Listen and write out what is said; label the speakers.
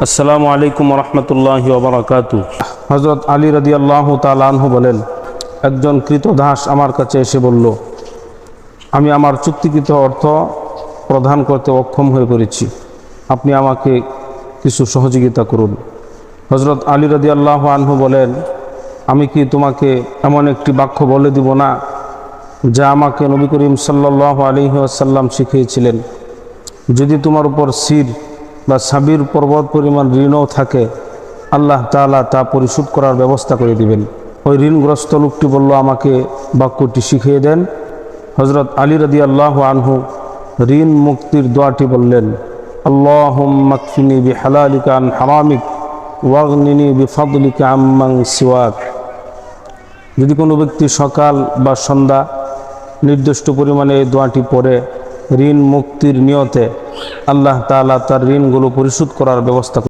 Speaker 1: আসসালামু আলাইকুম রহমতুল্লাহি ওয়া বারাকাতুহু। হযরত আলী রাদিয়াল্লাহু তাআলা আনহু বলেন, একজন কৃতদাস আমার কাছে এসে বলল, আমি আমার চুক্তিকৃত অর্থ প্রদান করতে অক্ষম হয়ে পড়েছি, আপনি আমাকে কিছু সহযোগিতা করুন। হযরত আলী রাদিয়াল্লাহু আনহু বলেন, আমি কি তোমাকে এমন একটি বাক্য বলে দিব না যা আমাকে নবী করিম সাল্লাল্লাহু আলাইহি ওয়াসাল্লাম শিখিয়েছিলেন, যদি তোমার উপর সির বা সাবির পর্বত পরিমাণ ঋণও থাকে, আল্লাহ তাআলা তা পরিশোধ করার ব্যবস্থা করে দিবেন। ওই ঋণগ্রস্ত লোকটি বলল, আমাকে বাক্যটি শিখিয়ে দেন। হযরত আলী রাদিয়াল্লাহু আনহু ঋণ মুক্তির দোয়াটি বললেন, আল্লাহুম্মা কফিনি বিহালালিকা আন হারামিক ওয়াগনিনি বিফাদলিকা আম্মান সিওয়াক। যদি কোনো ব্যক্তি সকাল বা সন্ধ্যা নির্দিষ্ট পরিমাণে এই দোয়াটি পড়ে ঋণ মুক্তির নিয়তে, আল্লাহ তাআলা তার ঋণগুলো পরিশোধ করার ব্যবস্থা